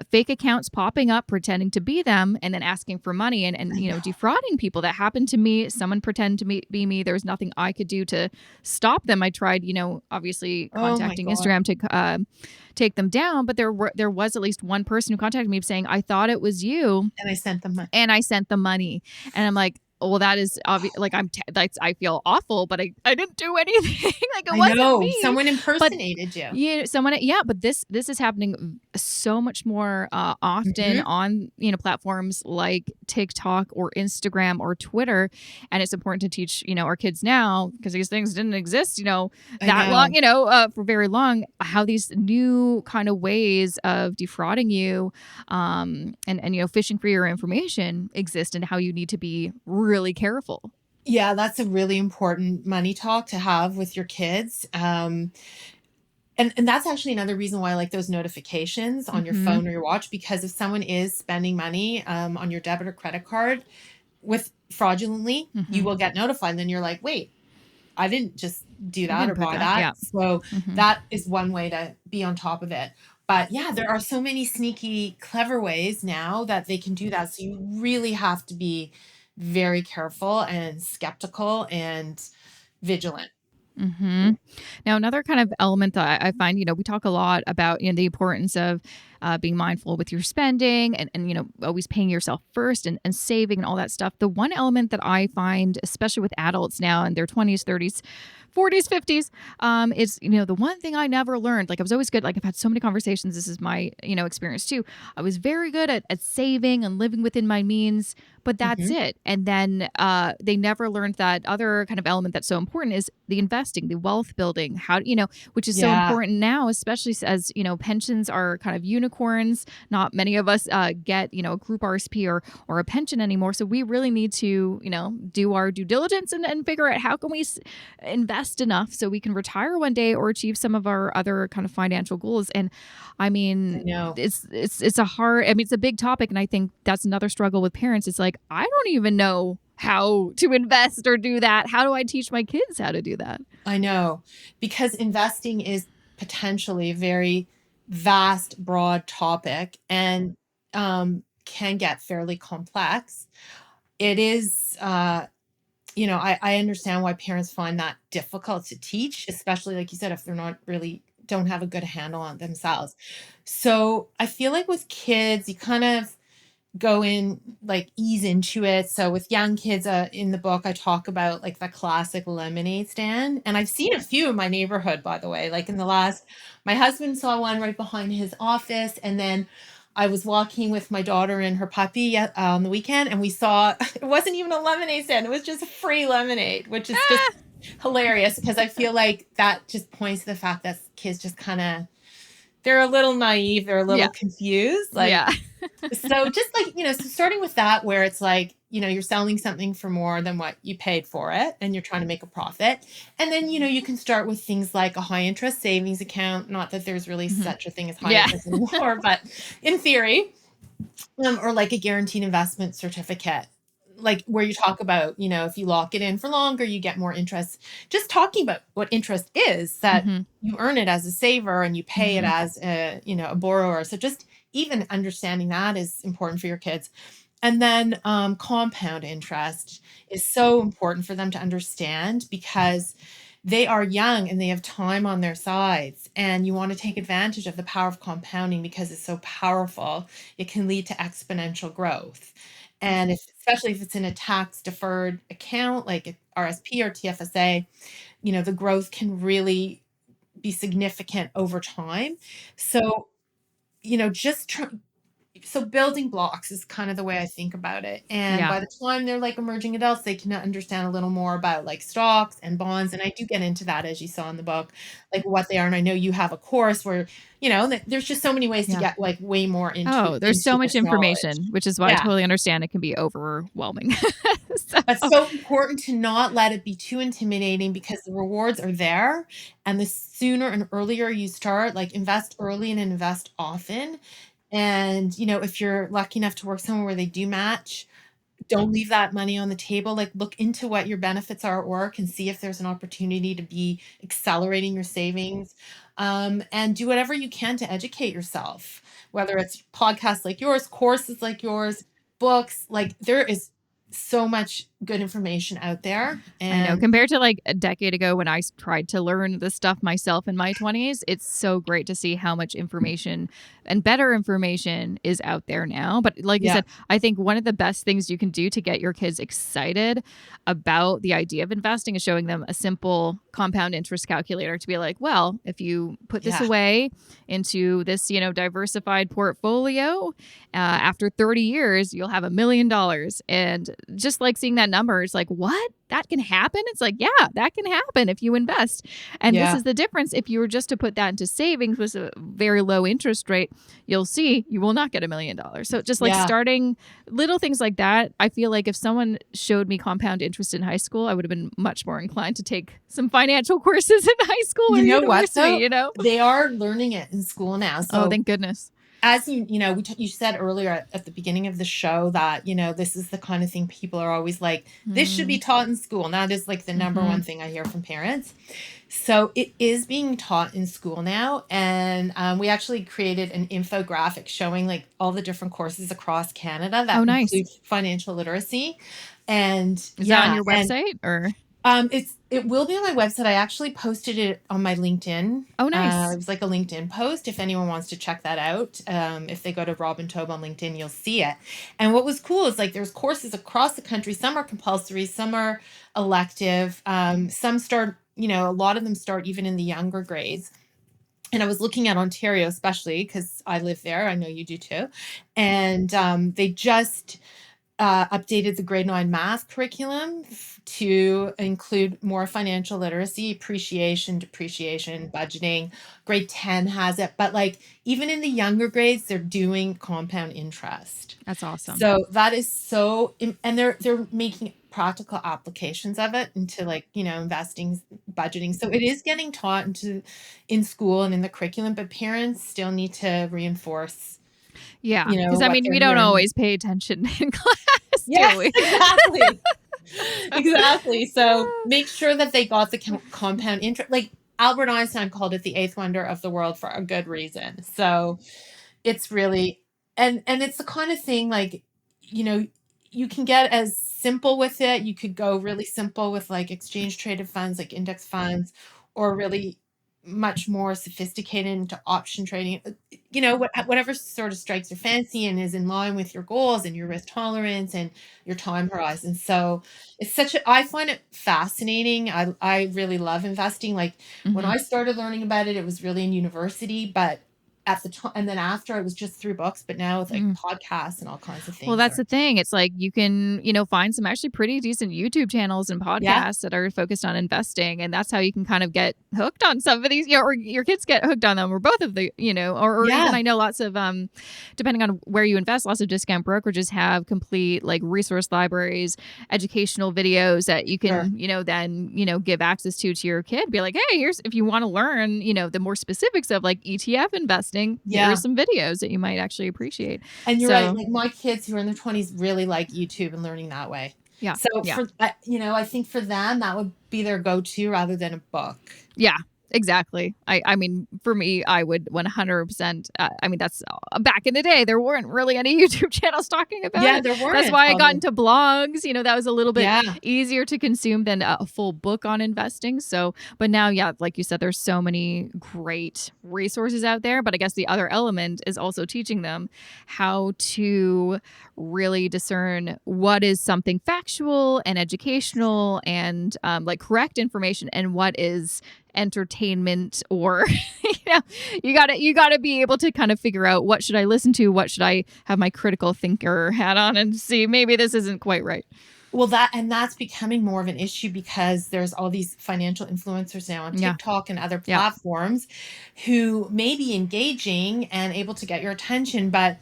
fake accounts popping up pretending to be them and then asking for money and I know. defrauding people. That happened to me. Someone pretended to be me. There was nothing I could do to stop them. I tried, obviously Oh my contacting God. Instagram to take them down, but there was at least one person who contacted me saying, I thought it was you And I sent them my and I sent the money. And I'm like, well, that is obvious. Like, I feel awful, but I didn't do anything. Like, it I wasn't know. me. Someone But impersonated you. someone, but this is happening so much more often Mhm. on platforms like TikTok or Instagram or Twitter, and it's important to teach our kids now, because these things didn't exist I that long, know. for very long, how these new kind of ways of defrauding you and fishing for your information exist, and how you need to be really careful. Yeah, that's a really important money talk to have with your kids. And that's actually another reason why I like those notifications on your Mhm. phone or your watch, because if someone is spending money on your debit or credit card with fraudulently, you Mhm. will get notified. And then you're like, wait, I didn't just do I that didn't or put buy that. that. Yeah. So Mhm. that is one way to be on top of it. But yeah, there are so many sneaky, clever ways now that they can do that. So you really have to be very careful and skeptical and vigilant. Hmm. Now, another kind of element that I find, we talk a lot about, the importance of being mindful with your spending and always paying yourself first and saving and all that stuff. The one element that I find, especially with adults now in their 20s, 30s, 40s, 50s, is, the one thing I never learned. Like, I was always good. Like, I've had so many conversations. This is my, experience too. I was very good at saving and living within my means, but that's Mhm. it. And then they never learned that other kind of element that's so important is the investing, the wealth building, which is so Yeah, important now, especially as, pensions are kind of unicorns. Not many of us get, a group RSP or a pension anymore. So we really need to, do our due diligence and figure out how can we invest enough so we can retire one day or achieve some of our other kind of financial goals. And I I mean, know. it's a hard, I mean, it's a big topic. And I think that's another struggle with parents. It's like, I don't even know how to invest or do that. How do I teach my kids how to do that? I know. Because investing is potentially a very vast, broad topic and can get fairly complex. It is, I understand why parents find that difficult to teach, especially like you said, if they're not really don't have a good handle on themselves. So I feel like with kids, you kind of go in like ease into it. So with young kids in the book, I talk about like the classic lemonade stand. And I've seen a few in my neighborhood, by the way. Like in the last, my husband saw one right behind his office. And then I was walking with my daughter and her puppy on the weekend, and we saw it wasn't even a lemonade stand, it was just free lemonade, which is just Ah, hilarious because I feel like that just points to the fact that kids just kind of they're a little naive, they're a yeah. little confused. Like Yeah. so just like, so starting with that where it's like, you're selling something for more than what you paid for it and you're trying to make a profit. And then, you can start with things like a high interest savings account, not that there's really Mhm. such a thing as high Yeah. interest anymore, but in theory, or like a guaranteed investment certificate. Like where you talk about, if you lock it in for longer, you get more interest. Just talking about what interest is, that Hmm. you earn it as a saver and you pay it Hmm. as a borrower. So just even understanding that is important for your kids. And then compound interest is so important for them to understand because they are young and they have time on their sides. And you want to take advantage of the power of compounding because it's so powerful. It can lead to exponential growth. And especially if it's in a tax deferred account like a RSP or TFSA, the growth can really be significant over time. So, just So building blocks is kind of the way I think about it. And Yeah. by the time they're like emerging adults, they can understand a little more about like stocks and bonds. And I do get into that, as you saw in the book, like what they are. And I know you have a course where, there's just so many ways to Yeah. get like way more Oh, there's so into much this knowledge. information, which is why I Yeah. totally understand it can be overwhelming. So, But so important to not let it be too intimidating because the rewards are there. And the sooner and earlier you start, like invest early and invest often. And, if you're lucky enough to work somewhere where they do match, don't leave that money on the table. Like look into what your benefits are at work and see if there's an opportunity to be accelerating your savings. And do whatever you can to educate yourself, whether it's podcasts like yours, courses like yours, books, like there is so much good information out there. I know, And compared to like a decade ago when I tried to learn this stuff myself in my 20s, it's so great to see how much information and better information is out there now. But like you yeah, said, I think one of the best things you can do to get your kids excited about the idea of investing is showing them a simple compound interest calculator to be like, well, if you put this yeah, away into this, diversified portfolio, after 30 years, you'll have $1 million. And just like seeing that number, it's like, what? That can happen? It's like, yeah, that can happen if you invest. And this yeah, is the difference. If you were just to put that into savings with a very low interest rate, you'll see you will not get $1 million. So just like yeah. starting little things like that, I feel like if someone showed me compound interest in high school, I would have been much more inclined to take some financial courses in high school or You know what university, though? They are learning it in school now. Oh, So thank goodness. as you said earlier at the beginning of the show that this is the kind of thing people are always like, this should be taught in school, and that is like the number Mm-hmm. one thing I hear from parents. So it is being taught in school now, and we actually created an infographic showing like all the different courses across Canada Oh, that nice. include financial literacy. And Is that on yeah, your and website or? it will be on my website. I actually posted it on my LinkedIn. Oh, It nice. was like a LinkedIn post. If anyone wants to check that out, if they go to Robin Taub on LinkedIn, you'll see it. And what was cool is like there's courses across the country. Some are compulsory, some are elective. Some start, a lot of them start even in the younger grades. And I was looking at Ontario, especially because I live there. I know you do too. And they just updated the grade 9 math curriculum to include more financial literacy, appreciation, depreciation, budgeting. Grade 10 has it, but like even in the younger grades, they're doing compound interest. That's awesome. So that is and they're making practical applications of it into like, investing, budgeting. So it is getting taught in school and in the curriculum, but parents still need to reinforce, Yeah. Because I what mean, they're we don't hearing. always pay attention in class, Yes, do we? exactly. Exactly. So make sure that they got the compound interest. Like Albert Einstein called it the eighth wonder of the world for a good reason. So it's really, and it's the kind of thing like, you can get as simple with it. You could go really simple with like exchange traded funds, like index funds, or really much more sophisticated into option trading. Whatever sort of strikes your fancy and is in line with your goals and your risk tolerance and your time horizon. So I find it fascinating. I really love investing. Like when Mhm. I started learning about it, it was really in university, but at the time, and then after it was just through books, but now with like Mm. podcasts and all kinds of Well, things. that's the thing. It's like you can, find some actually pretty decent YouTube channels and Yeah, podcasts that are focused on investing. And that's how you can kind of get hooked on some of these, or your kids get hooked on them, or both of the, or even yeah, I know lots of, depending on where you invest, lots of discount brokerages have complete like resource libraries, educational videos that you sure. can, then, give access to your kid. Be like, hey, here's, if you want to learn, the more specifics of like ETF investing, here are Yeah. some videos that you might actually appreciate. And you're right. So, Like my kids who are in their 20s really like YouTube and learning that way. yeah. So Yeah. I think for them, that would be their go-to rather than a book. Yeah, exactly. I mean, for me, I would 100%. I mean, that's back in the day, there weren't really any YouTube channels talking about Yeah, it. there That's weren't why I got probably. into blogs. That was a little bit Yeah. easier to consume than a full book on investing. So, but now, yeah, like you said, there's so many great resources out there. But I guess the other element is also teaching them how to really discern what is something factual and educational and like correct information and what is entertainment or you gotta be able to kind of figure out what should I listen to, what should I have my critical thinker hat on and see maybe this isn't quite right. Well, that's becoming more of an issue because there's all these financial influencers now on Yeah. TikTok and other Yeah. platforms who may be engaging and able to get your attention, but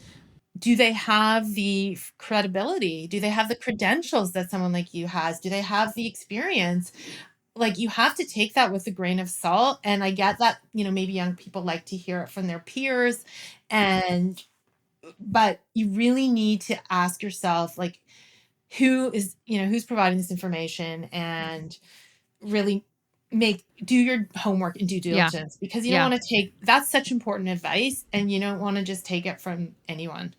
do they have the credibility? Do they have the credentials that someone like you has? Do they have the experience? Like, you have to take that with a grain of salt. And I get that, maybe young people like to hear it from their peers, and but you really need to ask yourself, like, who's providing this information, and really do your homework and due Yeah. diligence, because you don't Yeah. want to that's such important advice, and you don't want to just take it from anyone.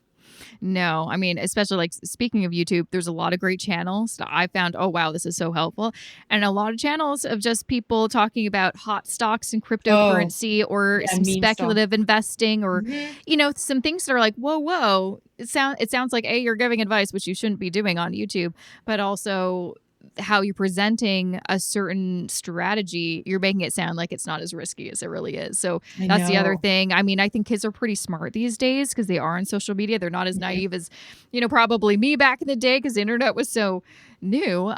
No, I mean, especially like speaking of YouTube, there's a lot of great channels that I found, oh, wow, this is so helpful. And a lot of channels of just people talking about hot stocks and Oh, cryptocurrency or yeah, some meme stuff. speculative investing or, Mhm. some things that are like, whoa. It sounds like, A, you're giving advice, which you shouldn't be doing on YouTube, but also how you're presenting a certain strategy, you're making it sound like it's not as risky as it really is. So I that's the other know. thing. I mean, I think kids are pretty smart these days because they are on social media. They're not as Mhm. naive as, probably me back in the day because the internet was so new.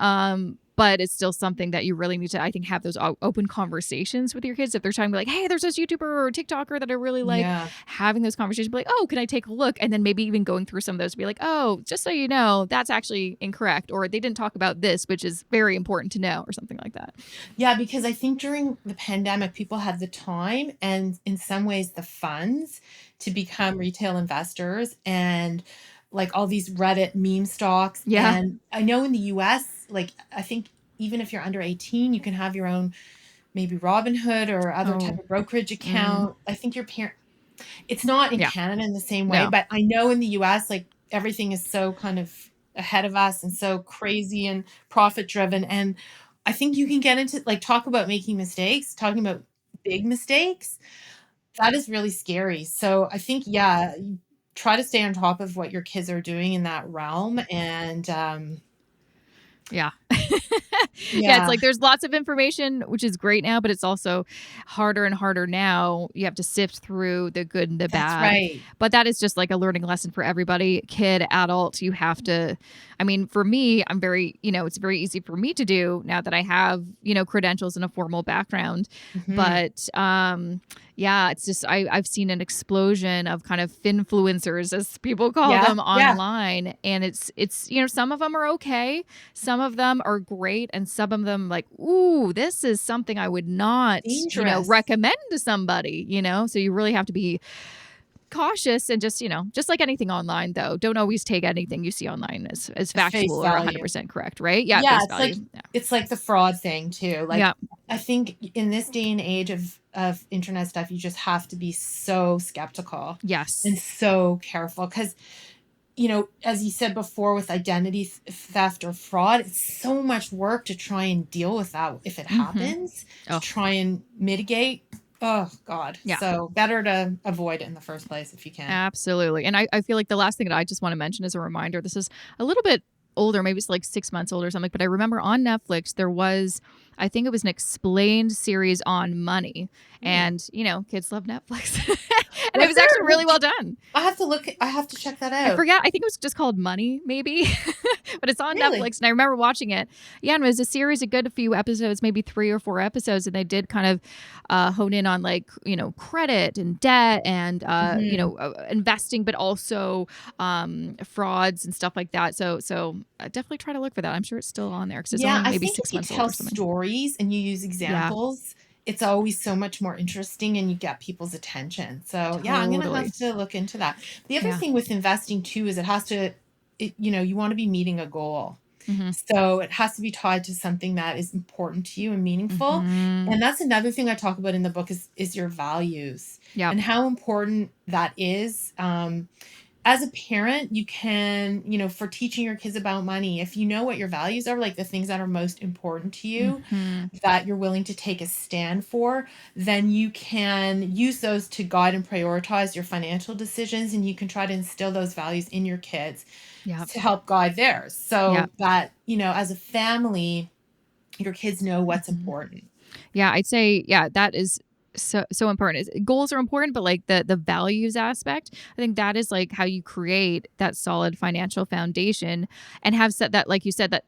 But it's still something that you really need to, I think, have those open conversations with your kids. If they're trying to be like, hey, there's this YouTuber or TikToker that I really like, Yeah. having those conversations, be like, oh, can I take a look? And then maybe even going through some of those, be like, oh, just so you know, that's actually incorrect. Or they didn't talk about this, which is very important to know, or something like that. Yeah, because I think during the pandemic, people had the time and, in some ways, the funds to become retail investors, and like all these Reddit meme stocks. Yeah. And I know in the US, like, I think even if you're under 18, you can have your own, maybe Robinhood or other type Oh, of brokerage mm, account. I think your parent, it's not in yeah. Canada in the same way, No. but I know in the US, like, everything is so kind of ahead of us and so crazy and profit driven. And I think you can get into, like, talk about making mistakes, talking about big mistakes. That is really scary. So I think, yeah, you try to stay on top of what your kids are doing in that realm. And Yeah. Yeah, it's yeah, like there's lots of information, which is great now, but it's also harder and harder now. You have to sift through the good and the that's bad. right. But that is just like a learning lesson for everybody, kid, adult. You have to, I mean, for me, I'm very, it's very easy for me to do now that I have, credentials and a formal background. Mhm. But yeah, it's just I've seen an explosion of kind of finfluencers, as people call Yeah, them, yeah. online, and it's some of them are okay, some of them are great, and some of them like, ooh, this is something I would not, Dangerous. recommend to somebody. So you really have to be cautious and just like anything online, though, don't always take anything you see online as At face factual or value. 100% correct, right? Yeah, at Yeah, face value. Yeah. it's like the fraud thing too. Like, Yeah. I think in this day and age of internet stuff, you just have to be so skeptical Yes. and so careful, because, as you said before, with identity theft or fraud, it's so much work to try and deal with that if it Mm-hmm. happens, to Oh, try and mitigate. Oh God. yeah. So better to avoid it in the first place if you can. Absolutely. And I feel like the last thing that I just want to mention as a reminder, this is a little bit older, maybe it's like 6 months old or something, but I remember on Netflix, there was, I think it was an explained series on money. Hmm. And, kids love Netflix. And it Was was there actually really well done. I have to check that I out. forget. I think it was just called Money, maybe, but it's on Really? Netflix, and I remember watching it. Yeah, and it was a series, a good few episodes, maybe 3 or 4 episodes, and they did kind of hone in on like credit and debt and Hmm. investing, but also frauds and stuff like that. So definitely try to look for that. I'm sure it's still on there because it's Yeah, only I maybe think six if you months old tell or something. stories and you use Yeah, examples, it's always so much more interesting, and you get people's attention. So, yeah, I'm gonna have totally. to look into that. The other Yeah. thing with investing too is you want to be meeting a goal. Hmm. So it has to be tied to something that is important to you and meaningful. Hmm. And that's another thing I talk about in the book is your values Yep. and how important that is. As a parent, you can, for teaching your kids about money, if you know what your values are, like the things that are most important to you, Hmm. that you're willing to take a stand for, then you can use those to guide and prioritize your financial decisions. And you can try to instill those values in your kids Yep. to help guide theirs, so Yep. that, as a family, your kids know what's Hmm. important. Yeah, I'd say, that is so important. Goals are important, but like the values aspect, I think that is like how you create that solid financial foundation and have set that, like you said, that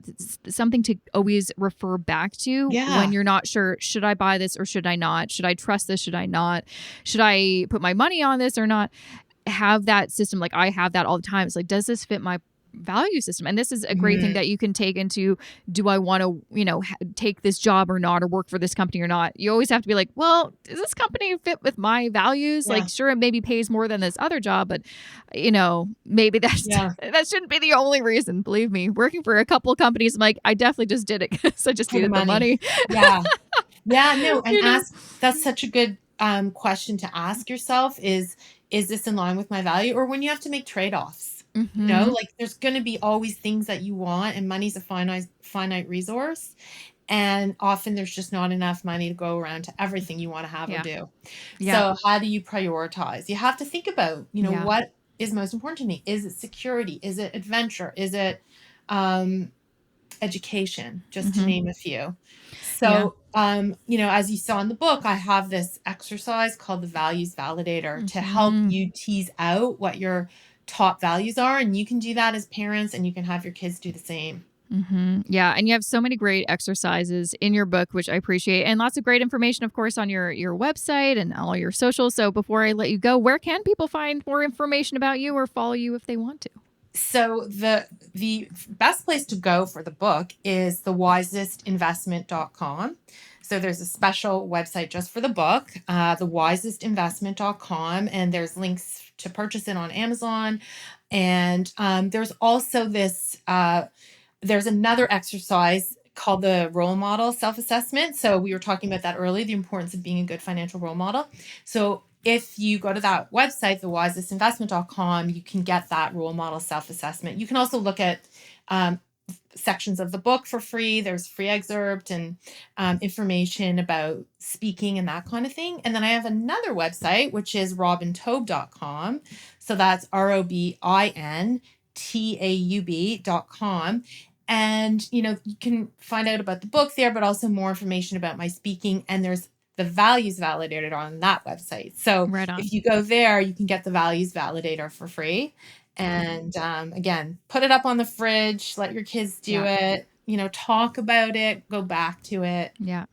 something to always refer back to when Yeah. you're not sure, should I buy this or should I not? Should I trust this? Should I not? Should I put my money on this or not? Have that system. Like I have that all the time. It's like, does this fit my value system? And this is a great thing Mhm. that you can take into, do I want to, take this job or not, or work for this company or not? You always have to be like, well, does this company fit with my values? Yeah. Like, sure, it maybe pays more than this other job, but maybe that's Yeah. that shouldn't be the only reason. Believe me, working for a couple companies, I'm like, I definitely just did it because I just For the needed the money. money. Yeah. Yeah, no, and you know? that's such a good question to ask yourself is this in line with my value? Or when you have to make trade-offs, Hmm. like there's going to be always things that you want, and money's a finite resource. And often there's just not enough money to go around to everything you want to have or Yeah. do. Yeah. So how do you prioritize? You have to think about, Yeah. what is most important to me? Is it security? Is it adventure? Is it um, education, just to Hmm. name a few. Yeah. So, as you saw in the book, I have this exercise called the values validator to help Hmm. you tease out what your top values are. And you can do that as parents, and you can have your kids do the same. Yeah, and you have so many great exercises in your book, which I appreciate, and lots of great information, of course, on your website and all your socials. So before I let you go, where can people find more information about you or follow you if they want to? So the best place to go for the book is the wisestinvestment.com. So there's a special website just for the book, the wisestinvestment.com, and there's links to purchase it on Amazon. And there's also there's another exercise called the role model self-assessment. So we were talking about that earlier, the importance of being a good financial role model. So if you go to that website, thewisestinvestment.com, you can get that role model self-assessment. You can also look at sections of the book for free. There's free excerpt and information about speaking and that kind of thing. And then I have another website, which is robintaub.com. So that's ROBINTAUB.com. And, you can find out about the book there, but also more information about my speaking. And there's the values validator on that website. So Right if on. you go there, you can get the values validator for free. And again, put it up on the fridge, let your kids do Yeah. it, talk about it, go back to it. Yeah.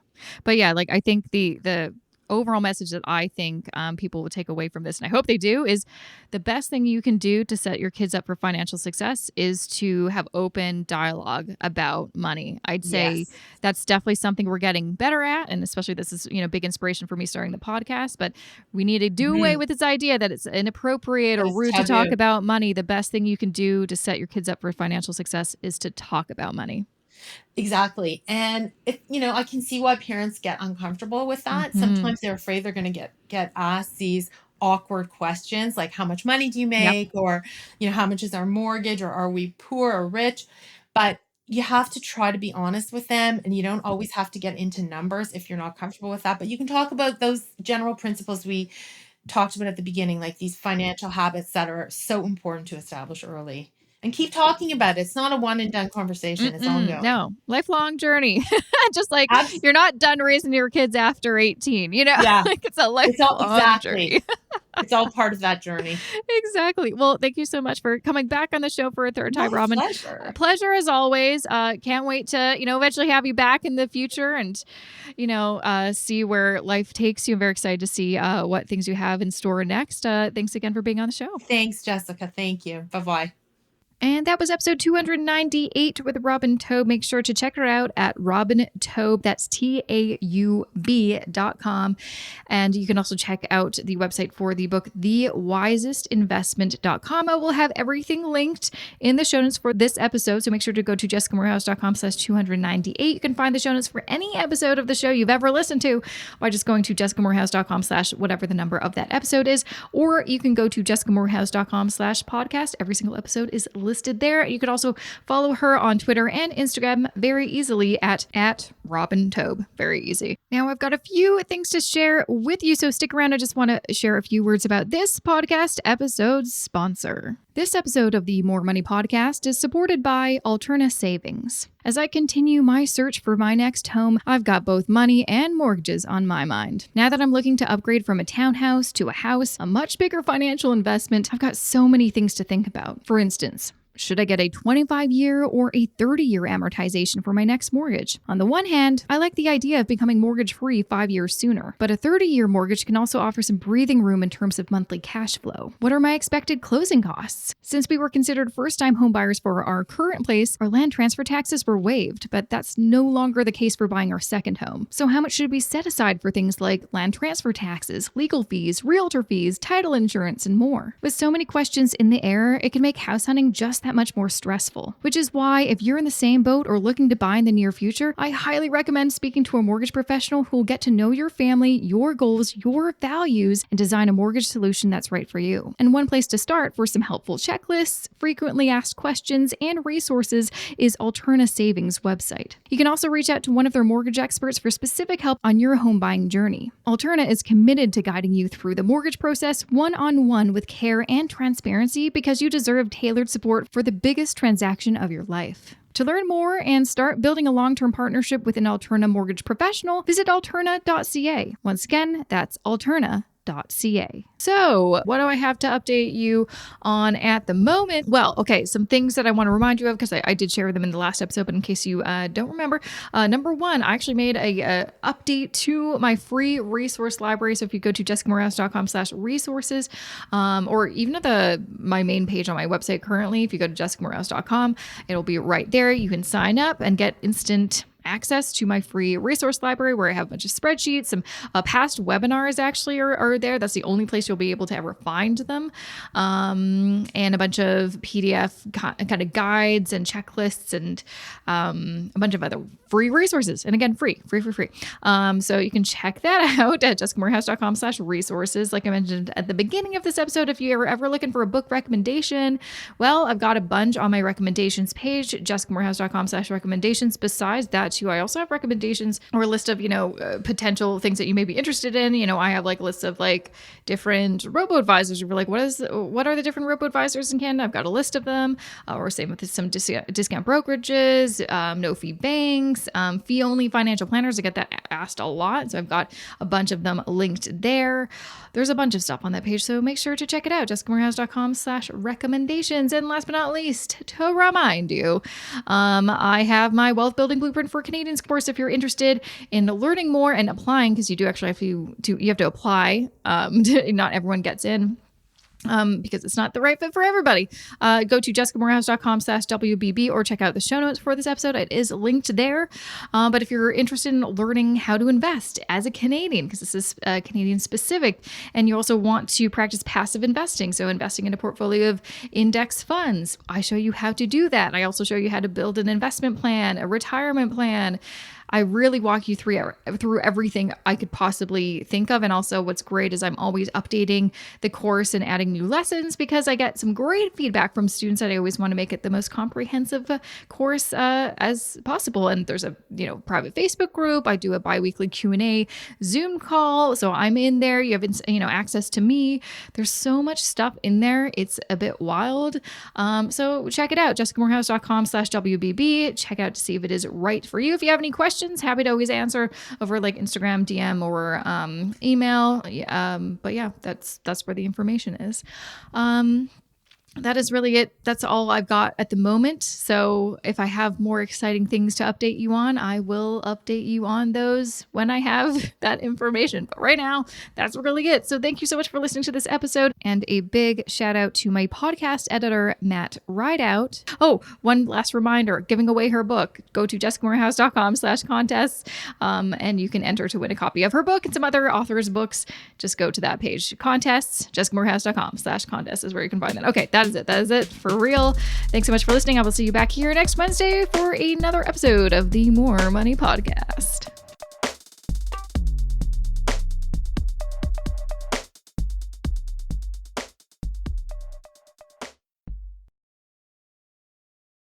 But yeah, like I think the overall message that I think people will take away from this, and I hope they do, is the best thing you can do to set your kids up for financial success is to have open dialogue about money. I'd say Yes. that's definitely something we're getting better at, and especially this is big inspiration for me starting the podcast. But we need to do away Mhm. with this idea that it's inappropriate That or is rude to talk taboo. about money. The best thing you can do to set your kids up for financial success is to talk about money. Exactly. And I can see why parents get uncomfortable with that. Hmm. Sometimes they're afraid they're going to get asked these awkward questions like how much money do you Yep. make, or how much is our mortgage, or are we poor or rich? But you have to try to be honest with them, and you don't always have to get into numbers if you're not comfortable with that, but you can talk about those general principles we talked about at the beginning, like these financial habits that are so important to establish early. And keep talking about it. It's not a one and done conversation. It's ongoing. No, lifelong journey. Just like Abs you're not done raising your kids after 18, Yeah, like it's a it's all lifelong exactly. journey. It's all part of that journey. Exactly. Well, thank you so much for coming back on the show for a third time, My Robin. A pleasure. pleasure as always. Can't wait to, eventually have you back in the future and, see where life takes you. I'm very excited to see what things you have in store next. Thanks again for being on the show. Thanks, Jessica. Thank you. Bye-bye. And that was episode 298 with Robin Taub. Make sure to check her out at Robin Taub. That's TAUB.com. And you can also check out the website for the book, thewisestinvestment.com. I will have everything linked in the show notes for this episode. So make sure to go to jessicamorehouse.com/298. You can find the show notes for any episode of the show you've ever listened to by just going to jessicamorehouse.com/whatever the number of that episode is. Or you can go to jessicamorehouse.com/podcast. Every single episode is listed there. You could also follow her on Twitter and Instagram very easily at Robin Taub. Very easy. Now I've got a few things to share with you, so stick around. I just want to share a few words about this podcast episode's sponsor. This episode of the More Money Podcast is supported by Alterna Savings. As I continue my search for my next home, I've got both money and mortgages on my mind. Now that I'm looking to upgrade from a townhouse to a house, a much bigger financial investment, I've got so many things to think about. For instance, should I get a 25-year or a 30-year amortization for my next mortgage? On the one hand, I like the idea of becoming mortgage-free 5 years sooner, but a 30-year mortgage can also offer some breathing room in terms of monthly cash flow. What are my expected closing costs? Since we were considered first-time homebuyers for our current place, our land transfer taxes were waived, but that's no longer the case for buying our second home. So how much should we set aside for things like land transfer taxes, legal fees, realtor fees, title insurance, and more? With so many questions in the air, it can make house hunting just that much more stressful, which is why if you're in the same boat or looking to buy in the near future, I highly recommend speaking to a mortgage professional who will get to know your family, your goals, your values, and design a mortgage solution that's right for you. And one place to start for some helpful checklists, frequently asked questions, and resources is Alterna Savings website. You can also reach out to one of their mortgage experts for specific help on your home buying journey. Alterna is committed to guiding you through the mortgage process one-on-one with care and transparency because you deserve tailored support for the biggest transaction of your life. To learn more and start building a long-term partnership with an Alterna mortgage professional, visit alterna.ca. Once again, that's alterna.ca. So, what do I have to update you on at the moment? Well, okay, some things that I want to remind you of because I did share them in the last episode, but in case you don't remember, number one, I actually made a update to my free resource library. So if you go to jessicamorehouse.com/resources, or even at my main page on my website currently, if you go to jessicamorehouse.com, it'll be right there. You can sign up and get instant access to my free resource library where I have a bunch of spreadsheets. Some past webinars actually are there. That's the only place you'll be able to ever find them. And a bunch of PDF kind of guides and checklists and a bunch of other free resources. And again, free. So you can check that out at jessicamorehouse.com/resources. Like I mentioned at the beginning of this episode, if you're ever looking for a book recommendation, well, I've got a bunch on my recommendations page, jessicamorehouse.com/recommendations. Besides that, too, I also have recommendations or a list of, potential things that you may be interested in. I have like lists of like different robo-advisors. If you're like, what are the different robo-advisors in Canada? I've got a list of them. Or same with some discount brokerages, no fee banks, fee only financial planners. I get that asked a lot. So I've got a bunch of them linked there. There's a bunch of stuff on that page. So make sure to check it out. jessicamorehouse.com/recommendations. And last but not least, to remind you, I have my wealth building blueprint for Canadians course. If you're interested in learning more and applying, because you do actually have to apply. Not everyone gets in. Because it's not the right fit for everybody. Go to jessicamorehouse.com/WBB or check out the show notes for this episode. It is linked there. But if you're interested in learning how to invest as a Canadian, because this is Canadian specific, and you also want to practice passive investing, so investing in a portfolio of index funds, I show you how to do that. I also show you how to build an investment plan, a retirement plan. I really walk you through everything I could possibly think of. And also what's great is I'm always updating the course and adding new lessons because I get some great feedback from students that I always want to make it the most comprehensive course as possible. And there's a private Facebook group. I do a biweekly Q&A Zoom call. So I'm in there. You have access to me. There's so much stuff in there. It's a bit wild. So check it out. jessicamorehouse.com/WBB. Check out to see if it is right for you. If you have any questions, happy to always answer over like Instagram DM or email. But yeah, that's where the information is. That is really it. That's all I've got at the moment. So if I have more exciting things to update you on, I will update you on those when I have that information. But right now, that's really it. So thank you so much for listening to this episode. And a big shout out to my podcast editor, Matt Rideout. Oh, one last reminder, giving away her book. Go to jessicamorehouse.com/contests and you can enter to win a copy of her book and some other authors' books. Just go to that page. Contests, jessicamorehouse.com/contests is where you can find that. Okay, that is it for real. Thanks so much for listening. I will see you back here next Wednesday for another episode of the More Money Podcast.